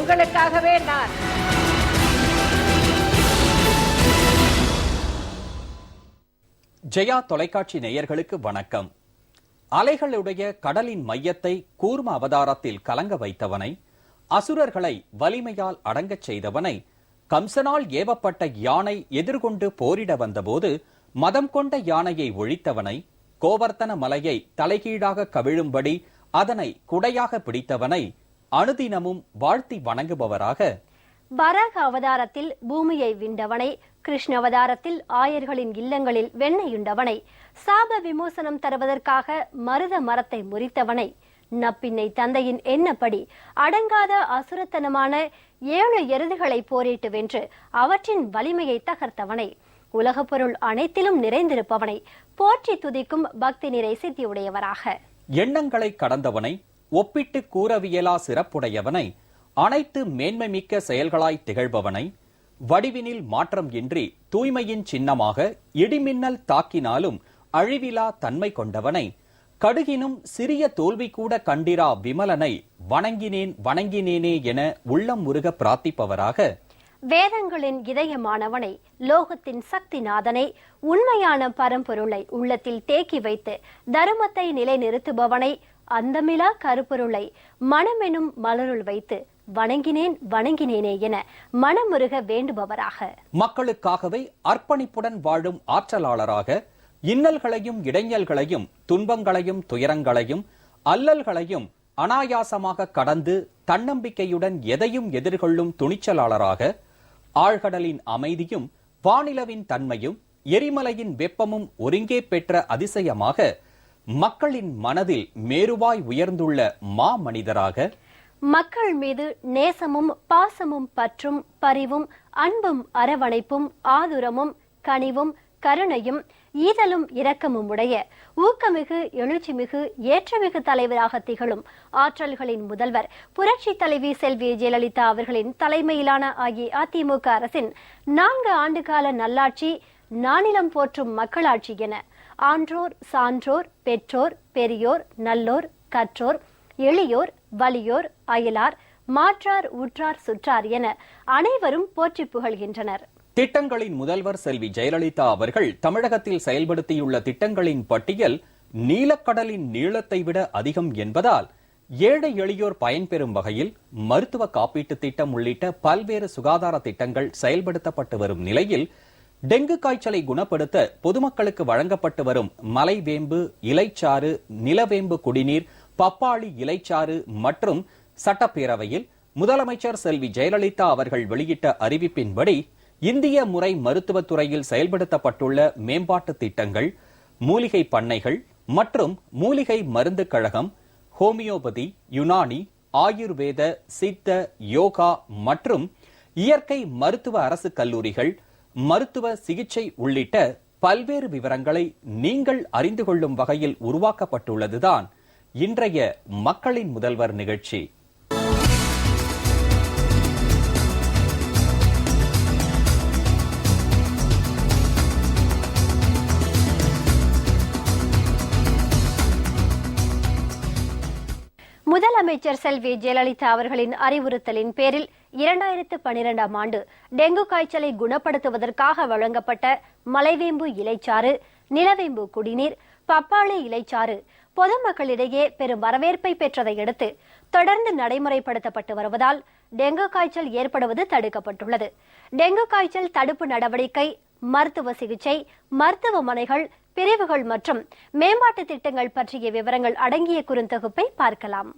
உங்களுக்காகவே நான். ஜெயா தொலைக்காட்சி நேயர்களுக்கு வணக்கம். அலைகளுடைய கடலின் மையத்தை கூர்ம அவதாரத்தில் கலங்க வைத்தவனை, அசுரர்களை வலிமையால் அடங்கச் செய்தவனை, கம்சனால் ஏவப்பட்ட யானை எதிர்கொண்டு போரிட வந்தபோது மதம் கொண்ட யானையை ஒழித்தவனை, கோவர்த்தன மலையை தலைகீழாக கவிழும்படி அதனை குடையாக பிடித்தவனை அனுதினமும் வாழ்த்தி வணங்குபவராக, வராக அவதாரத்தில் பூமியை விண்டவனை, கிருஷ்ண அவதாரத்தில் ஆயர்களின் இல்லங்களில் வெண்ணையுண்டவனை, சாப விமோசனம் தருவதற்காக மருத மரத்தை முறித்தவனை, நப்பின்னை தந்தையின் எண்ணப்படி அடங்காத அசுரத்தனமான 7 எருதுகளை போரிட்டு வென்று அவற்றின் வலிமையை தகர்த்தவனை, உலகப் பொருள் அனைத்திலும் நிறைந்திருப்பவனை போற்றி துதிக்கும் பக்தி நிறை சித்தியுடையவராக, எண்ணங்களை கடந்தவனை, ஒப்பிட்டு கூறவியலா சிறப்புடையவனை, அனைத்து மேன்மைமிக்க செயல்களாய் திகழ்பவனை, வடிவினில் மாற்றம் இன்றி தூய்மையின் சின்னமாக இடிமின்னல் தாக்கினாலும் அழிவிலா தன்மை கொண்டவனை, கடுகினும் சிறிய தோல்வி கூட கண்டிரா விமலனை வணங்கினேன் வணங்கினேனே என உள்ளம் முருக பிரார்த்திப்பவராக, வேதங்களின் இதயமானவனை, லோகத்தின் சக்திநாதனை, உண்மையான பரம்பொருளை உள்ளத்தில் தேக்கி வைத்து தர்மத்தை நிலைநிறுத்துபவனை, அந்தமிலா கருப்பொருளை மனமெனும் மலருள் வைத்து வணங்கினேன் வணங்கினேனே என மனமுருக வேண்டுபவராக, மக்களுக்காகவே அர்ப்பணிப்புடன் வாழும் ஆற்றலாளராக, இன்னல்களையும் இடைஞ்சல்களையும் துன்பங்களையும் துயரங்களையும் அல்லல்களையும் அனாயாசமாக கடந்து தன்னம்பிக்கையுடன் எதையும் எதிர்கொள்ளும் துணிச்சலாளராக, ஆழ்கடலின் அமைதியும் வானிலவின் தன்மையும் எரிமலையின் வெப்பமும் ஒருங்கே பெற்ற அதிசயமாக மக்களின் மனதில் மேருவாய் உயர்ந்துள்ள மா மனிதராக, மக்கள் மீது நேசமும் பாசமும் பற்றும் பரிவும் அன்பும் அரவணைப்பும் ஆதுரமும் கனிவும் கருணையும் ஈதலும் இரக்கமும் உடைய ஊக்கமிகு எழுச்சிமிகு ஏற்றமிகு தலைவராக திகழும் ஆற்றல்களின் முதல்வர் புரட்சி தலைவி செல்வி ஜெயலலிதா அவர்களின் தலைமையிலான அஇஅதிமுக அரசின் 4 ஆண்டுகால நல்லாட்சி, நானிலம் போற்றும் மக்களாட்சி என ஆன்றோர் சான்றோர் பெற்றோர் பெரியோர் நல்லோர் கற்றோர் எளியோர் வலியோர் அயலார் மாற்றார் உற்றார் சுற்றார் என அனைவரும் போற்றி புகழ்கின்றனர். திட்டங்களின் முதல்வர் செல்வி ஜெயலலிதா அவர்கள் தமிழகத்தில் செயல்படுத்தியுள்ள திட்டங்களின் பட்டியல் நீலக்கடலின் நீளத்தை விட அதிகம் என்பதால் ஏழை எளியோர் பயன்பெறும் வகையில் மருத்துவ காப்பீட்டு திட்டம் உள்ளிட்ட பல்வேறு சுகாதார திட்டங்கள் செயல்படுத்தப்பட்டு வரும் நிலையில், டெங்கு காய்ச்சலை குணப்படுத்த பொதுமக்களுக்கு வழங்கப்பட்டு வரும் மலைவேம்பு இலைச்சாறு, நிலவேம்பு குடிநீர், பப்பாளி இலைச்சாறு மற்றும் சட்டப்பேரவையில் முதலமைச்சர் செல்வி ஜெயலலிதா அவர்கள் வெளியிட்ட அறிவிப்பின்படி இந்திய முறை மருத்துவத்துறையில் செயல்படுத்தப்பட்டுள்ள மேம்பாட்டு திட்டங்கள், மூலிகை பண்ணைகள் மற்றும் மூலிகை மருந்து கழகம், ஹோமியோபதி, யுனானி, ஆயுர்வேத, சித்த, யோகா மற்றும் இயற்கை மருத்துவ அரசு கல்லூரிகள், மருத்துவ சிகிச்சை உள்ளிட்ட பல்வேறு விவரங்களை நீங்கள் அறிந்து கொள்ளும் வகையில் உருவாக்கப்பட்டுள்ளதுதான் இன்றைய மக்களின் முதல்வர் நிகழ்ச்சி. முதலமைச்சர் செல்வி ஜெயலலிதா அவர்களின் அறிவுறுத்தலின் பேரில் 2012ஆம் ஆண்டு டெங்கு காய்ச்சலை குணப்படுத்துவதற்காக வழங்கப்பட்ட மலைவேம்பு இலைச்சாறு, நிலவேம்பு குடிநீர், பப்பாளி இலைச்சாறு பொதுமக்களிடையே பெரும் வரவேற்பை பெற்றதை அடுத்து தொடர்ந்து நடைமுறைப்படுத்தப்பட்டு வருவதால் டெங்கு காய்ச்சல் ஏற்படுவது தடுக்கப்பட்டுள்ளது. டெங்கு காய்ச்சல் தடுப்பு நடவடிக்கை, மருத்துவ சிகிச்சை, மருத்துவமனைகள், பிரிவுகள் மற்றும் மேம்பாட்டு திட்டங்கள் பற்றிய விவரங்கள் அடங்கிய குறுந்தொகுப்பை பார்க்கலாம்.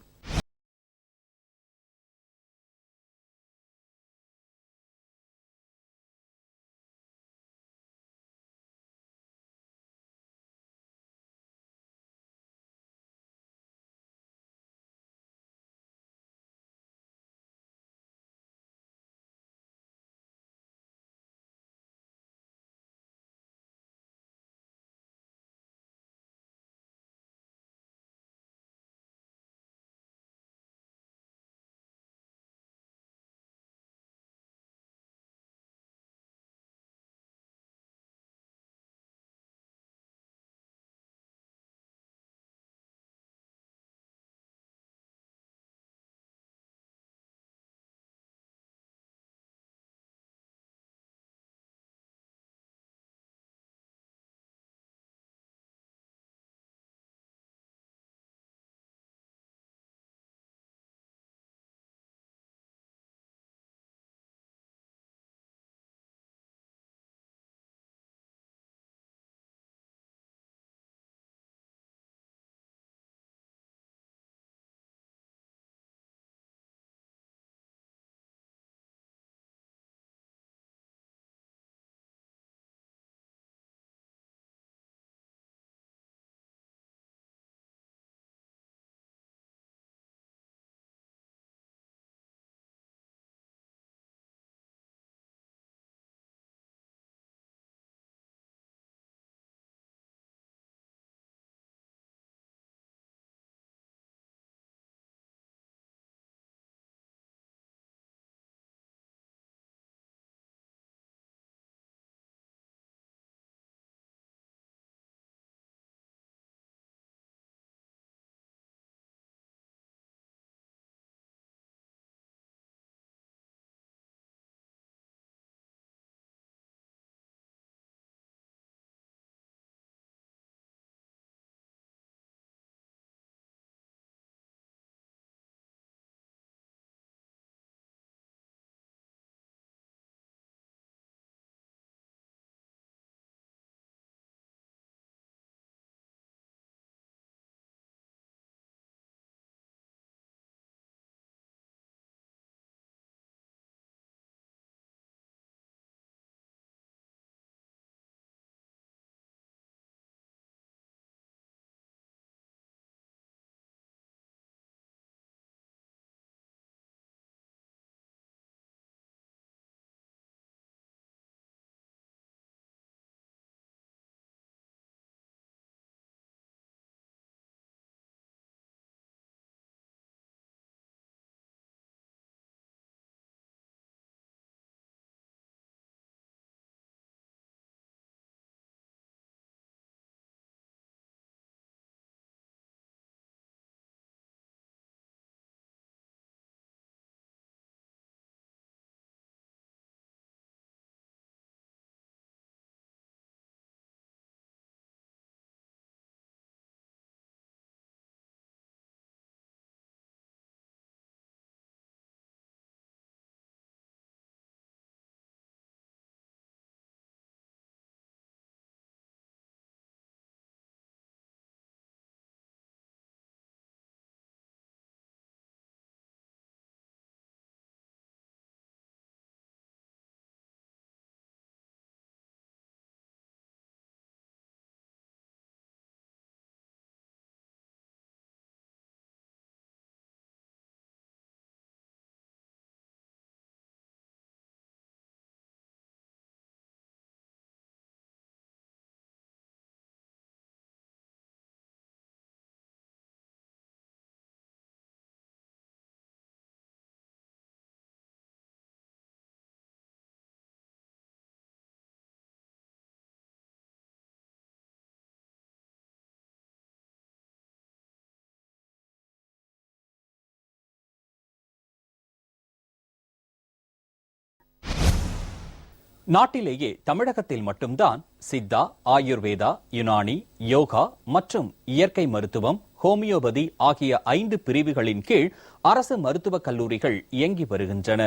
நாட்டிலேயே தமிழகத்தில் மட்டும்தான் சித்தா, ஆயுர்வேதா, யுனானி, யோகா மற்றும் இயற்கை மருத்துவம், ஹோமியோபதி ஆகிய 5 பிரிவுகளின் கீழ் அரசு மருத்துவக் கல்லூரிகள் இயங்கி வருகின்றன.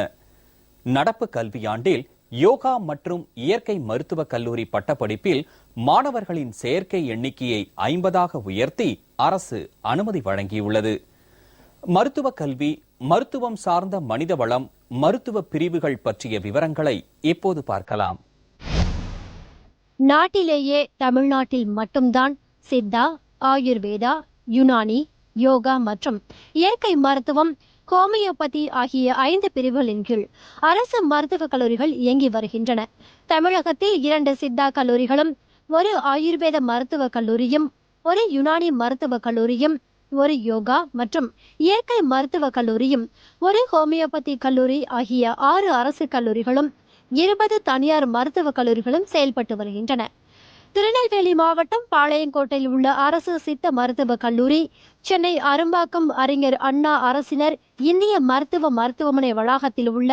நடப்பு கல்வியாண்டில் யோகா மற்றும் இயற்கை மருத்துவக் கல்லூரி பட்டப்படிப்பில் மாணவர்களின் சேர்க்கை எண்ணிக்கையை 50ஆக உயர்த்தி அரசு அனுமதி வழங்கியுள்ளது. மருத்துவக் கல்வி, மருத்துவம் சார்ந்த மனித வளம், மருத்துவ பிரிவுகள் பற்றிய விவரங்களை இப்போது பார்க்கலாம். நாட்டிலேயே தமிழ்நாட்டில் மட்டும்தான் சித்தா, ஆயுர்வேதா, யுனானி, யோகா மற்றும் இயற்கை மருத்துவம், ஹோமியோபதி ஆகிய 5 பிரிவுகளின் கீழ் அரசு மருத்துவக் கல்லூரிகள் இயங்கி வருகின்றன. தமிழகத்தில் 2 சித்தா கல்லூரிகளும், 1 ஆயுர்வேத மருத்துவக் கல்லூரியும், 1 யுனானி மருத்துவக் கல்லூரியும், 1 யோகா மற்றும் இயற்கை மருத்துவக் கல்லூரியும், 1 ஹோமியோபதி கல்லூரி ஆகிய 6 அரசு கல்லூரிகளும், 20 தனியார் மருத்துவக் கல்லூரிகளும் செயல்பட்டு வருகின்றன. திருநெல்வேலி மாவட்டம் பாளையங்கோட்டையில் உள்ள அரசு சித்த மருத்துவக் கல்லூரி, சென்னை அரும்பாக்கம் அறிஞர் அண்ணா அரசினர் இந்திய மருத்துவமனை வளாகத்தில் உள்ள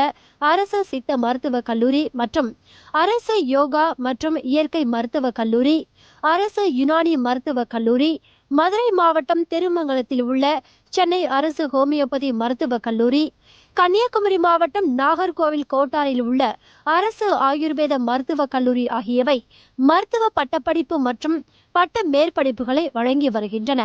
அரசு சித்த மருத்துவக் கல்லூரி மற்றும் அரசு யோகா மற்றும் இயற்கை மருத்துவக் கல்லூரி, அரசு யுனானி மருத்துவக் கல்லூரி, மதுரை மாவட்டம் திருமங்கலத்தில் உள்ள சென்னை அரசு ஹோமியோபதி மருத்துவக் கல்லூரி, கன்னியாகுமரி மாவட்டம் நாகர்கோவில் கோட்டாரில் உள்ள அரசு ஆயுர்வேத மருத்துவக் கல்லூரி ஆகியவை மருத்துவ பட்டப்படிப்பு மற்றும் பட்ட மேற்படிப்புகளை வழங்கி வருகின்றன.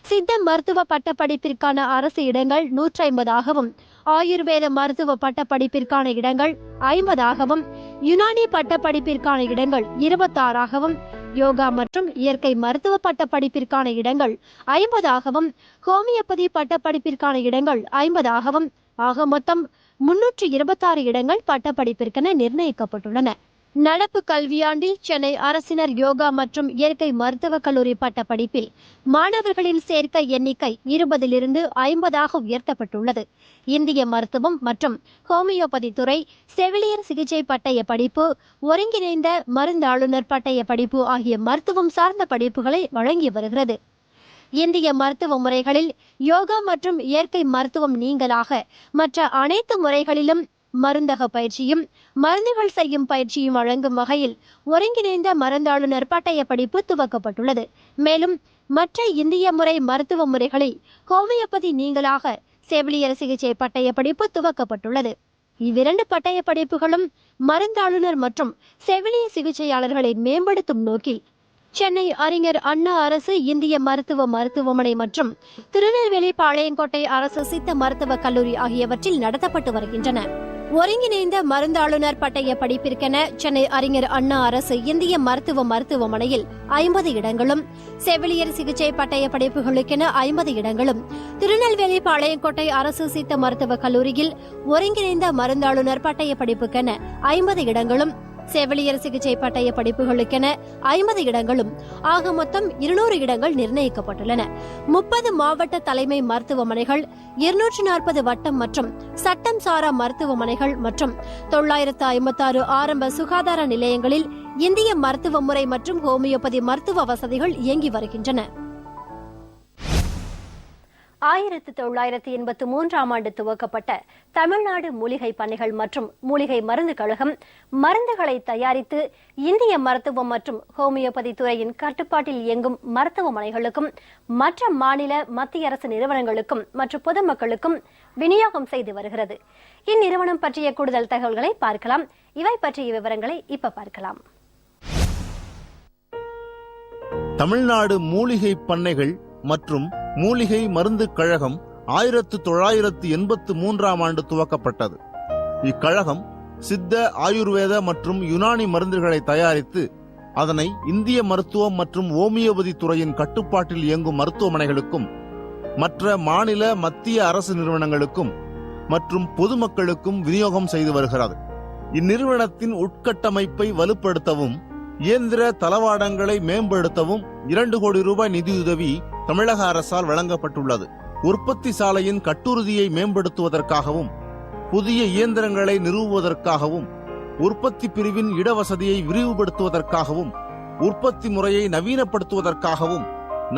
சித்த மருத்துவ பட்டப்படிப்பிற்கான அரசு இடங்கள் 150ஆகவும், ஆயுர்வேத மருத்துவ பட்டப்படிப்பிற்கான இடங்கள் 50ஆகவும், யுனானி பட்டப்படிப்பிற்கான இடங்கள் 26ஆகவும், யோகா மற்றும் இயற்கை மருத்துவ பட்டப்படிப்பிற்கான இடங்கள் 50ஆகவும், ஹோமியோபதி பட்டப்படிப்பிற்கான இடங்கள் 50ஆகவும், ஆக மொத்தம் 326 இடங்கள் பட்டப்படிப்பிற்கென நிர்ணயிக்கப்பட்டுள்ளன. நடப்பு கல்வியாண்டில் சென்னை அரசினர் யோகா மற்றும் இயற்கை மருத்துவக் கல்லூரி பட்டப்படிப்பில் மாணவர்களின் சேர்க்கை எண்ணிக்கை 20லிருந்து 50ஆக உயர்த்தப்பட்டுள்ளது. இந்திய மருத்துவம் மற்றும் ஹோமியோபதி துறை, செவிலியர் சிகிச்சை பட்டய படிப்பு, ஒருங்கிணைந்த மருந்தாளுநர் பட்டய படிப்பு ஆகிய மருத்துவம் சார்ந்த படிப்புகளை வழங்கி வருகிறது. இந்திய மருத்துவ முறைகளில் யோகா மற்றும் இயற்கை மருத்துவம் நீங்களாக மற்ற அனைத்து முறைகளிலும் மருந்தக பயிற்சியும் மருந்துகள் செய்யும் பயிற்சியும் வழங்கும் வகையில் ஒருங்கிணைந்த மருந்தாளுநர் பட்டய படிப்பு துவக்கப்பட்டுள்ளது. மேலும் மற்ற இந்திய முறை மருத்துவ முறைகளில் ஹோமியோபதி நீங்களாக செவிலியர் சிகிச்சை பட்டய படிப்பு துவக்கப்பட்டுள்ளது. இவ்விரண்டு பட்டய படிப்புகளும் மருந்தாளுநர் மற்றும் செவிலியர் சிகிச்சையாளர்களை மேம்படுத்தும் நோக்கில் சென்னை அறிஞர் அண்ணா அரசு இந்திய மருத்துவமனை மற்றும் திருநெல்வேலி பாளையங்கோட்டை அரசு சித்த மருத்துவக் கல்லூரி ஆகியவற்றில் நடத்தப்பட்டு வருகின்றன. ஒருங்கிணைந்த மருந்தாளுநர் பட்டய படிப்பிற்கென சென்னை அறிஞர் அண்ணா அரசு இந்திய மருத்துவமனையில் 50 இடங்களும், செவிலியர் சிகிச்சை பட்டய படிப்புகளுக்கென 50 இடங்களும், திருநெல்வேலி பாளையங்கோட்டை அரசு சித்த மருத்துவக் கல்லூரியில் ஒருங்கிணைந்த மருந்தாளுநர் பட்டய படிப்புக்கென 50 இடங்களும், செவிலியர் சிகிச்சை பட்டய படிப்புகளுக்கென 50 இடங்களும், ஆக மொத்தம் 200 இடங்கள் நிர்ணயிக்கப்பட்டுள்ளன. 30 மாவட்ட தலைமை மருத்துவமனைகள், 240 வட்டம் மற்றும் சட்டம் சாரா மருத்துவமனைகள் மற்றும் 956 ஆரம்ப சுகாதார நிலையங்களில் இந்திய மருத்துவ முறை மற்றும் ஹோமியோபதி மருத்துவ வசதிகள் இயங்கி வருகின்றன. 1983ஆம் ஆண்டு துவக்கப்பட்ட தமிழ்நாடு மூலிகை பண்ணைகள் மற்றும் மூலிகை மருந்து கழகம் மருந்துகளை தயாரித்து இந்திய மருத்துவம் மற்றும் ஹோமியோபதி துறையின் கட்டுப்பாட்டில் இயங்கும் மருத்துவமனைகளுக்கும் மற்ற மாநில மத்திய அரசு நிறுவனங்களுக்கும் மற்றும் பொதுமக்களுக்கும் விநியோகம் செய்து வருகிறது. இந்நிறுவனம் பற்றிய கூடுதல் தகவல்களை பார்க்கலாம். இவை பற்றிய விவரங்களை இப்ப பார்க்கலாம். தமிழ்நாடு மூலிகை பண்ணைகள் மற்றும் மூலிகை மருந்து கழகம் 1983ஆம் ஆண்டு துவக்கப்பட்டது. இக்கழகம் சித்த, ஆயுர்வேத மற்றும் யுனானி மருந்துகளை தயாரித்து அதனை இந்திய மருத்துவம் மற்றும் ஹோமியோபதி துறையின் கட்டுப்பாட்டில் இயங்கும் மருத்துவமனைகளுக்கும் மற்ற மாநில மத்திய அரசு நிறுவனங்களுக்கும் மற்றும் பொதுமக்களுக்கும் விநியோகம் செய்து வருகிறது. இந்நிறுவனத்தின் உட்கட்டமைப்பை வலுப்படுத்தவும் இயந்திர தளவாடங்களை மேம்படுத்தவும் 2 கோடி ரூபாய் நிதியுதவி தமிழக அரசால் வழங்கப்பட்டுள்ளது. உற்பத்தி சாலையின் கட்டுறுதியை மேம்படுத்துவதற்காகவும் புதிய இயந்திரங்களை நிறுவுவதற்காகவும் உற்பத்தி பிரிவின் இடவசதியை விரிவுபடுத்துவதற்காகவும் உற்பத்தி முறையை நவீனப்படுத்துவதற்காகவும்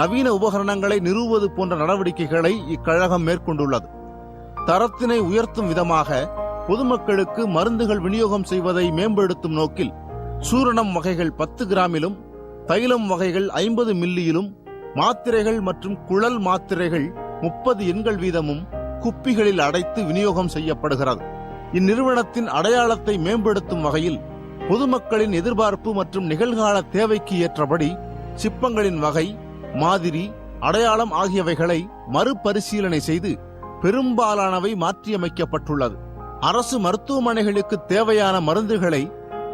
நவீன உபகரணங்களை நிறுவுவது போன்ற நடவடிக்கைகளை இக்கழகம் மேற்கொண்டுள்ளது. தரத்தினை உயர்த்தும் விதமாக பொதுமக்களுக்கு மருந்துகள் விநியோகம் செய்வதை மேம்படுத்தும் நோக்கில் சூரணம் வகைகள் 10 கிராமிலும், தைலம் வகைகள் 50 மில்லியிலும், மாத்திரைகள் மற்றும் குழல் மாத்திரைகள் 30 எண்கள் வீதமும் குப்பிகளில் அடைத்து விநியோகம் செய்யப்படுகிறது. இந்நிறுவனத்தின் அடையாளத்தை மேம்படுத்தும் வகையில் பொதுமக்களின் எதிர்பார்ப்பு மற்றும் நிகழ்கால தேவைக்கு ஏற்றபடி சிப்பங்களின் வகை, மாதிரி, அடையாளம் ஆகியவைகளை மறுபரிசீலனை செய்து பெரும்பாலானவை மாற்றியமைக்கப்பட்டுள்ளது. அரசு மருத்துவமனைகளுக்கு தேவையான மருந்துகளை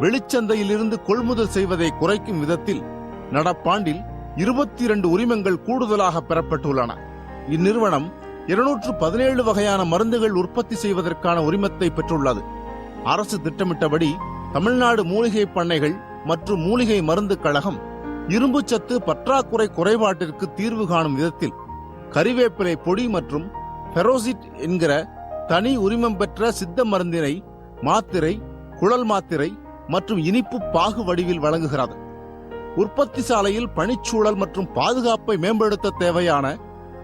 வெளிச்சந்தையிலிருந்து கொள்முதல் செய்வதை குறைக்கும் விதத்தில் நடப்பாண்டில் 22 உரிமங்கள் கூடுதலாக பெறப்பட்டுள்ளன. இந்நிறுவனம் 217 வகையான மருந்துகள் உற்பத்தி செய்வதற்கான உரிமத்தை பெற்றுள்ளது. அரசு திட்டமிட்டபடி தமிழ்நாடு மூலிகை பண்ணைகள் மற்றும் மூலிகை மருந்து கழகம் இரும்புச்சத்து பற்றாக்குறை குறைபாட்டிற்கு தீர்வு காணும் விதத்தில் கறிவேப்பிலை பொடி மற்றும் பெரோசிட் என்கிற தனி உரிமம் பெற்ற சித்த மருந்தினை மாத்திரை, குழல் மாத்திரை மற்றும் இனிப்பு பாகு வடிவில் வழங்குகிறது. உற்பத்தி சாலையில் பணிச்சூழல் மற்றும் பாதுகாப்பை மேம்படுத்த தேவையான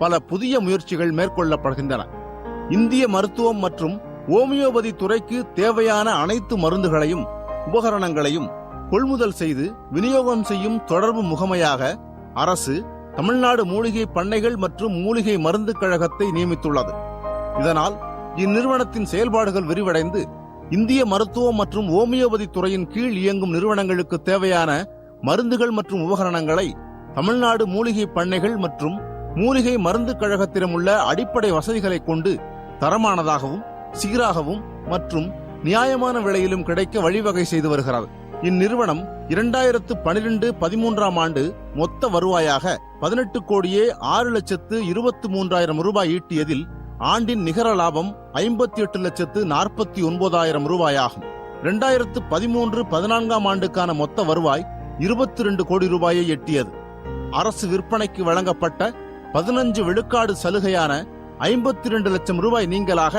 பல புதிய முயற்சிகள் மேற்கொள்ளப்படுகின்றன. இந்திய மருத்துவம் மற்றும் ஓமியோபதி துறைக்கு தேவையான அனைத்து மருந்துகளையும் உபகரணங்களையும் கொள்முதல் செய்து விநியோகம் செய்யும் தொடர்பு முகமையாக அரசு தமிழ்நாடு மூலிகை பண்ணைகள் மற்றும் மூலிகை மருந்து கழகத்தை நியமித்துள்ளது. இதனால் இந்நிறுவனத்தின் செயல்பாடுகள் விரிவடைந்து இந்திய மருத்துவம் மற்றும் ஓமியோபதி துறையின் கீழ் இயங்கும் நிறுவனங்களுக்கு தேவையான மருந்துகள் மற்றும் உபகரணங்களை தமிழ்நாடு மூலிகை பண்ணைகள் மற்றும் மூலிகை மருந்து கழகத்திடம் உள்ள அடிப்படை வசதிகளை கொண்டு தரமானதாகவும் சீராகவும் மற்றும் நியாயமான விலையிலும் கிடைக்க வழிவகை செய்து வருகிறது. இந்நிறுவனம் 2012-13 ஆண்டு மொத்த வருவாயாக 18 கோடியே 6,23,000 ரூபாய் ஈட்டியதில் ஆண்டின் நிகர லாபம் 58,49,000 ரூபாயாகும். 2013-14 ஆண்டுக்கான மொத்த வருவாய் 22 கோடி ரூபாயை எட்டியது. அரசு விற்பனைக்கு வழங்கப்பட்ட 15 விழுக்காடு சலுகையான 52 லட்சம் ரூபாய் நீங்கலாக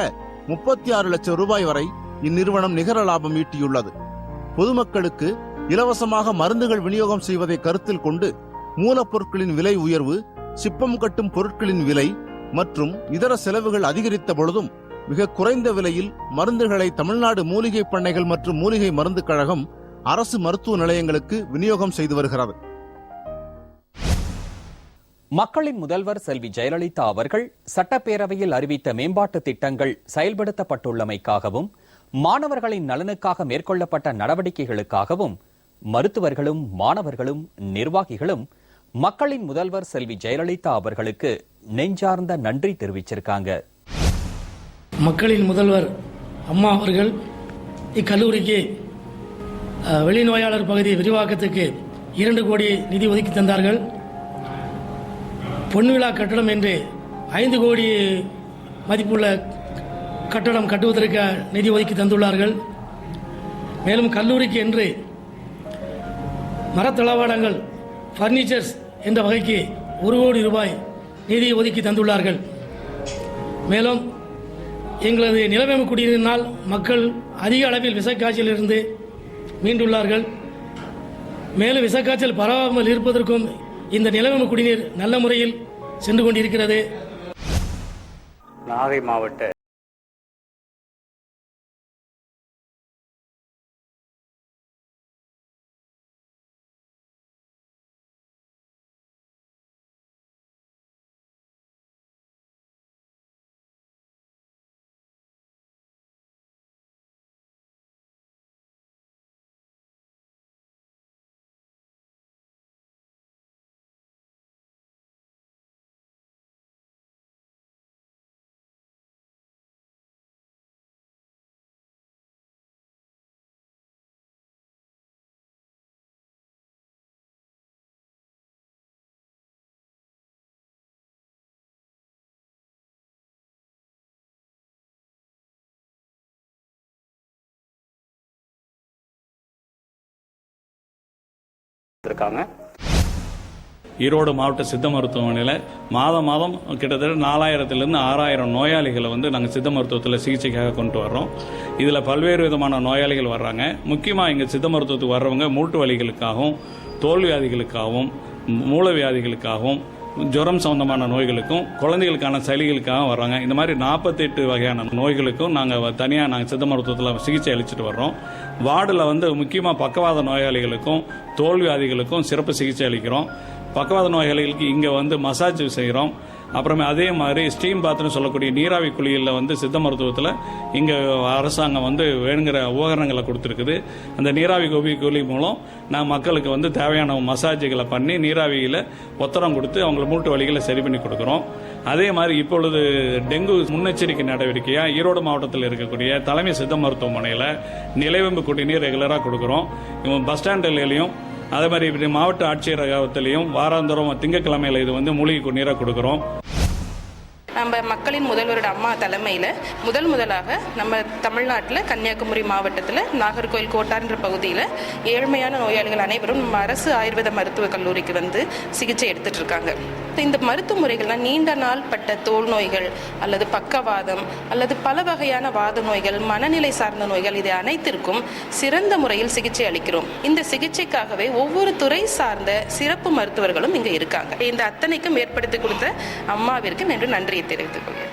36 லட்சம் ரூபாய் வரை இந்நிறுவனம் நிகர லாபம் ஈட்டியுள்ளது. பொதுமக்களுக்கு இலவசமாக மருந்துகள் விநியோகம் செய்வதை கருத்தில் கொண்டு மூலப்பொருட்களின் விலை உயர்வு, சிப்பம் கட்டும் பொருட்களின் விலை மற்றும் இதர செலவுகள் அதிகரித்த பொழுதும் மிக குறைந்த விலையில் மருந்துகளை தமிழ்நாடு மூலிகை பண்ணைகள் மற்றும் மூலிகை மருந்து கழகம் அரசு மருத்துவ நிலையங்களுக்கு விநியோகம் செய்து வருகிறது. மக்களின் முதல்வர் செல்வி ஜெயலலிதா அவர்கள் சட்டப்பேரவையில் அறிவித்த மேம்பாட்டு திட்டங்கள் செயல்படுத்தப்பட்டுள்ளமைக்காகவும் மாணவர்களின் நலனுக்காக மேற்கொள்ளப்பட்ட நடவடிக்கைகளுக்காகவும் மருத்துவர்களும் மாணவர்களும் நிர்வாகிகளும் மக்களின் முதல்வர் செல்வி ஜெயலலிதா அவர்களுக்கு நெஞ்சார்ந்த நன்றி தெரிவிச்சிருக்காங்க. மக்களின் முதல்வர் அம்மா அவர்கள் இக்கல்லூரிக்கு வெளிநோயாளர் பகுதி விரிவாக்கத்துக்கு 2 கோடி நிதி ஒதுக்கி தந்தார்கள். பொன்விழா கட்டடம் என்று 5 கோடி மதிப்புள்ள கட்டடம் கட்டுவதற்கு நிதி ஒதுக்கி தந்துள்ளார்கள். மேலும் கல்லூரிக்கு என்று மரத்தளவாடங்கள் பர்னிச்சர்ஸ் என்ற வகைக்கு 1 கோடி ரூபாய் நிதி ஒதுக்கி தந்துள்ளார்கள். மேலும் எங்களது நிலவேம்பு குடிநீரினால் மக்கள் அதிக அளவில் விஷக்காய்ச்சலிலிருந்து மீண்டுள்ளார்கள். மேலும் விஷக்காய்ச்சல் பரவாமல் இருப்பதற்கும் இந்த நிலவேம்பு குடிநீர் நல்ல முறையில் சென்று கொண்டிருக்கிறது. நாகை மாவட்ட இருக்காங்க. ஈரோடு மாவட்ட சித்த மருத்துவமனையில் மாதம் கிட்டத்தட்ட 4000 6000 நோயாளிகளை நாங்கள் சித்த மருத்துவத்தில் சிகிச்சைக்காக கொண்டு வர்றோம். இதில் பல்வேறு விதமான நோயாளிகள் வர்றாங்க. முக்கியமாக இங்கே சித்த மருத்துவத்துக்கு வர்றவங்க மூட்டு வலிகளுக்காகவும், தோல் வியாதிகளுக்காகவும், மூல வியாதிகளுக்காகவும், ஜுரம் சம்பந்தமான நோய்களுக்கும் குழந்தைகளுக்கான சளிகளுக்காக வர்றாங்க. இந்த மாதிரி 48 வகையான நோய்களுக்கும் நாங்கள் தனியாக சித்த மருத்துவத்தில் சிகிச்சை அளிச்சுட்டு வர்றோம். வார்டில் முக்கியமாக பக்கவாத நோயாளிகளுக்கும் தோல்வியாதிகளுக்கும் சிறப்பு சிகிச்சை அளிக்கிறோம். பக்கவாத நோயாளிகளுக்கு இங்கே மசாஜ் செய்கிறோம். அப்புறமே அதே மாதிரி ஸ்டீம் பாத்னு சொல்லக்கூடிய நீராவி குளியலில் சித்த மருத்துவத்தில் இங்கே அரசாங்கம் வேணுங்கிற உபகரணங்களை கொடுத்துருக்குது. அந்த நீராவி குழி மூலம் நான் மக்களுக்கு தேவையான மசாஜுகளை பண்ணி நீராவியில் ஒத்தரம் கொடுத்து அவங்கள மூட்டு வலிகளை சரி பண்ணி கொடுக்குறோம். அதே மாதிரி இப்பொழுது டெங்கு முன்னெச்சரிக்கை நடவடிக்கையாக ஈரோடு மாவட்டத்தில் இருக்கக்கூடிய தலைமை சித்த மருத்துவமனையில் நிலவேம்பு குடிநீர் ரெகுலராக கொடுக்குறோம். பஸ் ஸ்டாண்டுலையும் அதே மாதிரி மாவட்ட ஆட்சியரகத்திலையும் வாராந்தோறும் திங்கட்கிழமையில் இது மூலிகை குடிநீராக கொடுக்குறோம். நம்ம மக்களின் முதல்வரோட அம்மா தலைமையில் முதலாக நம்ம தமிழ்நாட்டில் கன்னியாகுமரி மாவட்டத்தில் நாகர்கோவில் கோட்டார்ன்ற பகுதியில் ஏழ்மையான நோயாளிகள் அனைவரும் நம்ம அரசு ஆயுர்வேத மருத்துவக் கல்லூரிக்கு சிகிச்சை எடுத்துட்டு இருக்காங்க. இந்த மருத்துவ முறைகள்லாம் நீண்ட நாள் பட்ட தோல் நோய்கள் அல்லது பக்கவாதம் அல்லது பல வகையான வாத நோய்கள், மனநிலை சார்ந்த நோய்கள், இது அனைத்திற்கும் சிறந்த முறையில் சிகிச்சை அளிக்கிறோம். இந்த சிகிச்சைக்காகவே ஒவ்வொரு துறை சார்ந்த சிறப்பு மருத்துவர்களும் இங்கே இருக்காங்க. இந்த அத்தனைக்கும் ஏற்படுத்தி கொடுத்த அம்மாவிற்கு நன்றி தெரிவித்துக் கொள்கிறேன்.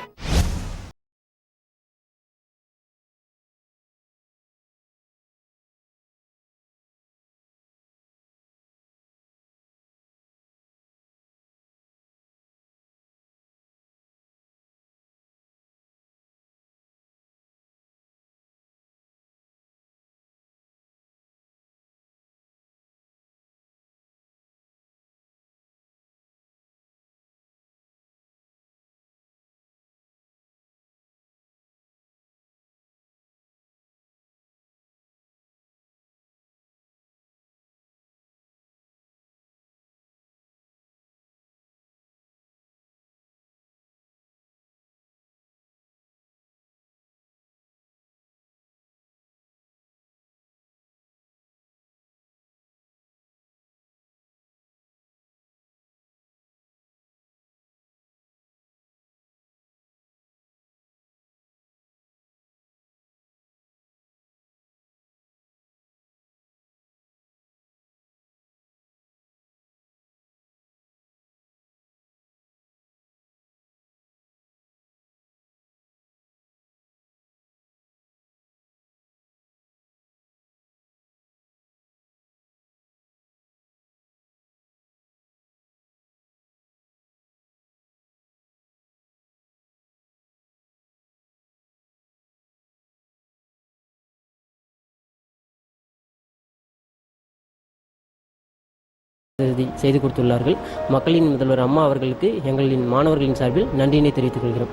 செய்து கொடுத்துள்ளார்கள். மக்களின் முதல்வர் அம்மா அவர்களுக்கு எங்களின் மாணவர்களின் சார்பில் நன்றியினை தெரிவித்துக் கொள்கிறோம்.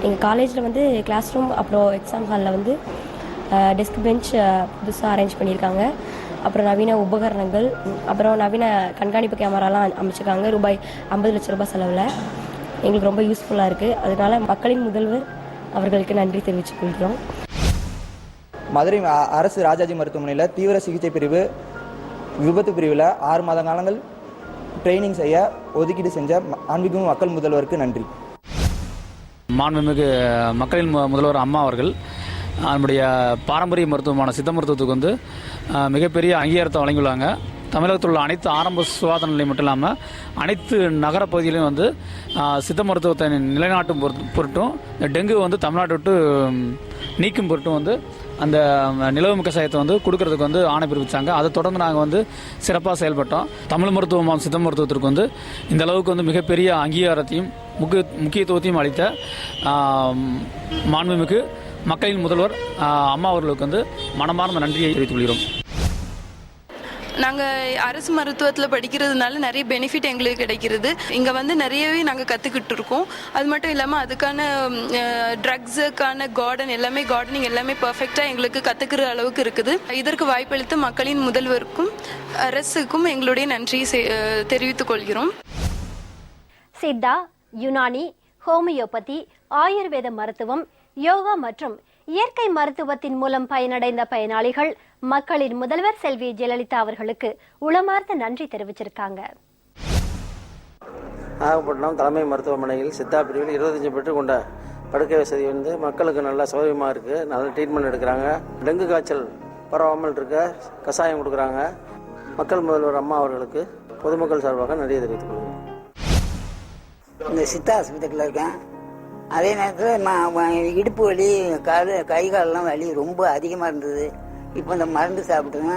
எங்கள் காலேஜில் கிளாஸ் ரூம் அப்புறம் எக்ஸாம் ஹாலில் டெஸ்க் பெஞ்ச் புதுசாக அரேஞ்ச் பண்ணியிருக்காங்க. அப்புறம் நவீன உபகரணங்கள், அப்புறம் நவீன கண்காணிப்பு கேமராலாம் அமைச்சிருக்காங்க. ரூபாய் 50 லட்சம் ரூபாய் செலவில் எங்களுக்கு ரொம்ப யூஸ்ஃபுல்லாக இருக்குது. அதனால மக்களின் முதல்வர் அவர்களுக்கு நன்றி தெரிவித்துக் கொள்கிறோம். மதுரை அரசு ராஜாஜி மருத்துவமனையில் தீவிர சிகிச்சை பிரிவு விபத்து பிரிவில் 6 மாத காலங்கள் ட்ரைனிங் செய்ய ஒதுக்கீடு செஞ்ச மாண்புமிகு மக்கள் முதல்வருக்கு நன்றி. மாண்புமிகு மக்களின் முதல்வர் அம்மா அவர்கள் நம்முடைய பாரம்பரிய மருத்துவமான சித்த மருத்துவத்துக்கு மிகப்பெரிய அங்கீகாரத்தை வழங்கியுள்ளாங்க. தமிழகத்தில் உள்ள அனைத்து ஆரம்ப சுகாதார நிலையம் மட்டும் இல்லாமல் அனைத்து நகர பகுதியிலையும் சித்த மருத்துவத்தை நிலைநாட்டும் பொருட்டும் டெங்கு தமிழ்நாட்டை விட்டு நீக்கும் பொருட்டும் அந்த நிலவு கஷாயத்தை கொடுக்கறதுக்கு ஆணை பிறப்பிச்சாங்க. அதை தொடர்ந்து நாங்கள் சிறப்பாக செயல்பட்டோம். தமிழ் மருத்துவம் சித்த மருத்துவத்திற்கு இந்த அளவுக்கு மிகப்பெரிய அங்கீகாரத்தையும் முக்கியத்துவத்தையும் அளித்த மாண்புமிகு மக்களின் முதல்வர் அம்மா அவர்களுக்கு மனமார்ந்த நன்றியை தெரிவித்துக் கொள்கிறோம். நாங்கள் அரசு மருத்துவத்தில் படிக்கிறதுனால நிறைய பெனிஃபிட் எங்களுக்கு கிடைக்கிறது. இங்கே நிறையவே நாங்கள் கற்றுக்கிட்டு இருக்கோம். அது மட்டும் இல்லாமல் அதுக்கான ட்ரக்ஸுக்கான கார்டனிங் எல்லாமே பர்ஃபெக்டாக எங்களுக்கு கற்றுக்கிற அளவுக்கு இருக்குது. இதற்கு வாய்ப்பளித்த மக்களின் முதல்வருக்கும் அரசுக்கும் எங்களுடைய நன்றியை தெரிவித்துக் கொள்கிறோம். சித்தா, யுனானி, ஹோமியோபதி, ஆயுர்வேத மருத்துவம், யோகா மற்றும் இயற்கை மருத்துவத்தின் மூலம் பயனடைந்த பயனாளிகள் மக்களின் முதல்வர் செல்வி ஜெயலலிதா அவர்களுக்கு உளமார்ந்த நன்றி தெரிவிச்சிருக்காங்க. நாகப்பட்டினம் தலைமை மருத்துவமனையில் சித்தா பிரிவில் 25 பெற்று கொண்ட படுக்கை வசதி மக்களுக்கு நல்லா சௌகரியமாக இருக்குது. நல்ல ட்ரீட்மெண்ட் எடுக்கிறாங்க. டெங்கு காய்ச்சல் பரவாமல் இருக்க கஷாயம் கொடுக்குறாங்க. மக்கள் முதல்வர் அம்மா அவர்களுக்கு பொதுமக்கள் சார்பாக நன்றியை தெரிவித்துக் கொள்கிறேன். இந்த சித்தா ஆஸ்பத்திரியில் இருக்கேன். அதே நேரத்தில் இடுப்பு வலி, கை காலெல்லாம் வலி ரொம்ப அதிகமாக இருந்தது. இப்போ இந்த மருந்து சாப்பிட்டுங்க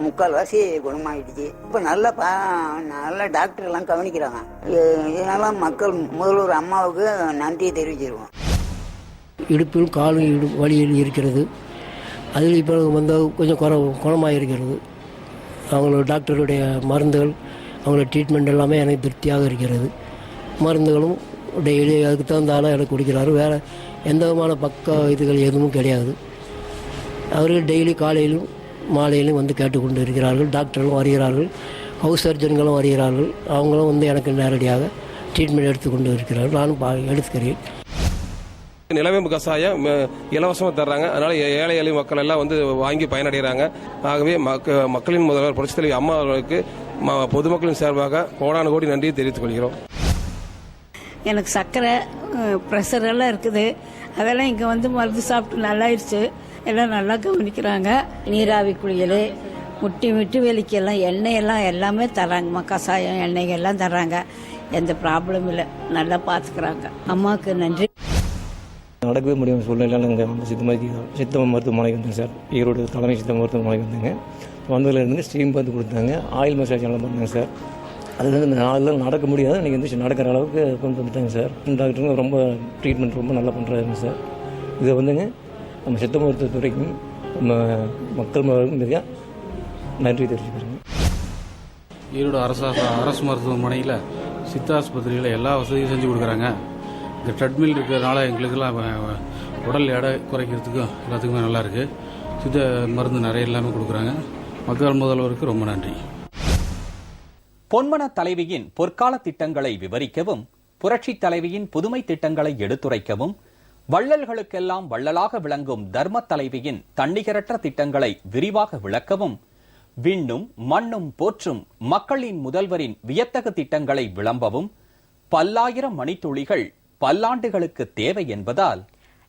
முக்கால்வாசி குணமாகிடுச்சு. இப்போ நல்லா டாக்டர்லாம் கவனிக்கிறாங்க. இதனால மக்கள் முதல்வர் அம்மாவுக்கு நன்றியை தெரிவிச்சிருவோம். இடுப்பில் காலும் வலியில் இருக்கிறது. அதில் இப்போ வந்து கொஞ்சம் குணமாக இருக்கிறது. அவங்களோட டாக்டருடைய மருந்துகள், அவங்களோட ட்ரீட்மெண்ட் எல்லாமே எனக்கு திருப்தியாக இருக்கிறது. மருந்துகளும் டெய்லி அதுக்கு தகுந்த ஆளாக எனக்கு குடிக்கிறாரு. வேறு எந்த விதமான பக்க இதுகள் எதுவும் கிடையாது. அவர்கள் டெய்லி காலையிலும் மாலையிலும் வந்து கேட்டுக்கொண்டு இருக்கிறார்கள். டாக்டர்களும் வருகிறார்கள், ஹவுஸ் சர்ஜன்களும் வருகிறார்கள். அவங்களும் வந்து எனக்கு நேரடியாக ட்ரீட்மெண்ட் எடுத்துக்கொண்டு இருக்கிறார்கள். நானும் எடுத்துக்கிறேன். நிலவேம்பு கஷாயம் இலவசமாக தர்றாங்க. அதனால ஏழை எளிய மக்கள் எல்லாம் வந்து வாங்கி பயனடைகிறாங்க. ஆகவே மக்களின் முதல்வர் புரட்சித் தலைவி அம்மா அவர்களுக்கு பொதுமக்களின் சார்பாக கோடானு கோடி நன்றியை தெரிவித்துக் கொள்கிறோம். எனக்கு சர்க்கரை, ப்ரெஷர் எல்லாம் இருக்குது. அதெல்லாம் இங்கே வந்து மருந்து சாப்பிட்டு நல்லாயிருச்சு. எல்லாம் நல்லா கவனிக்கிறாங்க. நீராவி குளியல், முட்டி வெளிக்கெல்லாம் எண்ணெயெல்லாம் எல்லாமே தராங்கம்மா. கஷாயம் எண்ணெய் எல்லாம் தர்றாங்க. எந்த ப்ராப்ளமும் இல்லை. நல்லா பார்த்துக்கிறாங்க. அம்மாவுக்கு நன்றி. நடக்கவே முடியாத சூழ்நிலையில் நாங்கள் சித்த மருத்துவமனைக்கு வந்தேங்க சார். ஈரோடு தலைமை சித்த மருத்துவமனைக்கு வந்தேங்க. வந்ததுலேருந்து ஸ்டீம் பார்த்து கொடுத்தாங்க. ஆயில் மசாஜ் எல்லாம் பண்ணாங்க சார். அது வந்து 4 நாள் நடக்க முடியாது, இன்றைக்கி வந்து நடக்கிற அளவுக்கு கொண்டு வந்துட்டாங்க சார். டாக்டருங்க ரொம்ப ட்ரீட்மெண்ட் ரொம்ப நல்லா பண்ணுறாருங்க சார். இதை வந்துங்க நம்ம சித்த மருத்துவத்துறைக்கும் நம்ம மக்கள் மிக நன்றி தெரிவிச்சுக்கிறேங்க. ஈரோடு அரசு மருத்துவமனையில் சித்த ஆஸ்பத்திரியில் எல்லா வசதியும் செஞ்சு கொடுக்குறாங்க. இந்த ட்ரெட்மில் இருக்கிறதுனால எங்களுக்கெல்லாம் உடல் எடை குறைக்கிறதுக்கும் எல்லாத்துக்குமே நல்லா இருக்கு. சித்த மருந்து நிறைய எல்லாமே கொடுக்குறாங்க. மக்கள் முதல்வருக்கு ரொம்ப நன்றி. பொன்மன தலைவியின் பொற்கால திட்டங்களை விவரிக்கவும், புரட்சி தலைவியின் புதுமை திட்டங்களை எடுத்துரைக்கவும், வள்ளல்களுக்கெல்லாம் வள்ளலாக விளங்கும் தர்ம தலைவியின் தன்னிகரற்ற திட்டங்களை விரிவாக விளக்கவும், விண்ணும் மண்ணும் போற்றும் மக்களின் முதல்வரின் வியத்தகு திட்டங்களை விளம்பவும் பல்லாயிரம் மணித்துளிகள் பல்லாண்டுகளுக்கு தேவை என்பதால்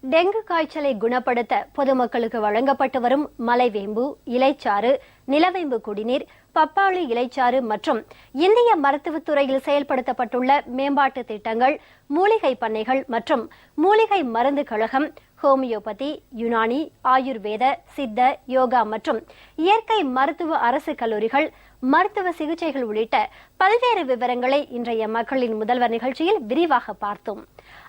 டெங்கு காய்ச்சலை குணப்படுத்த பொதுமக்களுக்கு வழங்கப்பட்டு வரும் மலைவேம்பு, இலைச்சாறு, நிலவேம்பு குடிநீர், பப்பாளி இலைச்சாறு மற்றும் இந்திய மருத்துவத்துறையில் செயல்படுத்தப்பட்டுள்ள மேம்பாட்டு திட்டங்கள், மூலிகை பண்ணைகள் மற்றும் மூலிகை மருந்து கழகம், ஹோமியோபதி, யுனானி, ஆயுர்வேத, சித்த, யோகா மற்றும் இயற்கை மருத்துவ அரசு கல்லூரிகள், மருத்துவ சிகிச்சைகள் உள்ளிட்ட பல்வேறு விவரங்களை இன்றைய மக்களின் முதல்வர் நிகழ்ச்சியில் விரிவாக பார்த்தோம்.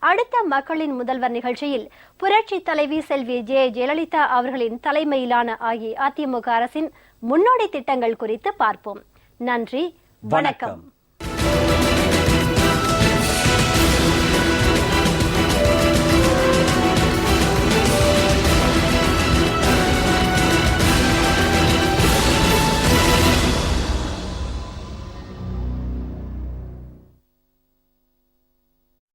அடுத்த மக்களின் முதல்வர் நிகழ்ச்சியில் புரட்சி தலைவி செல்வி ஜெயலலிதா அவர்களின் தலைமையிலான அஇஅதிமுக அரசின் முன்னோடி திட்டங்கள் குறித்து பார்ப்போம். நன்றி, வணக்கம்.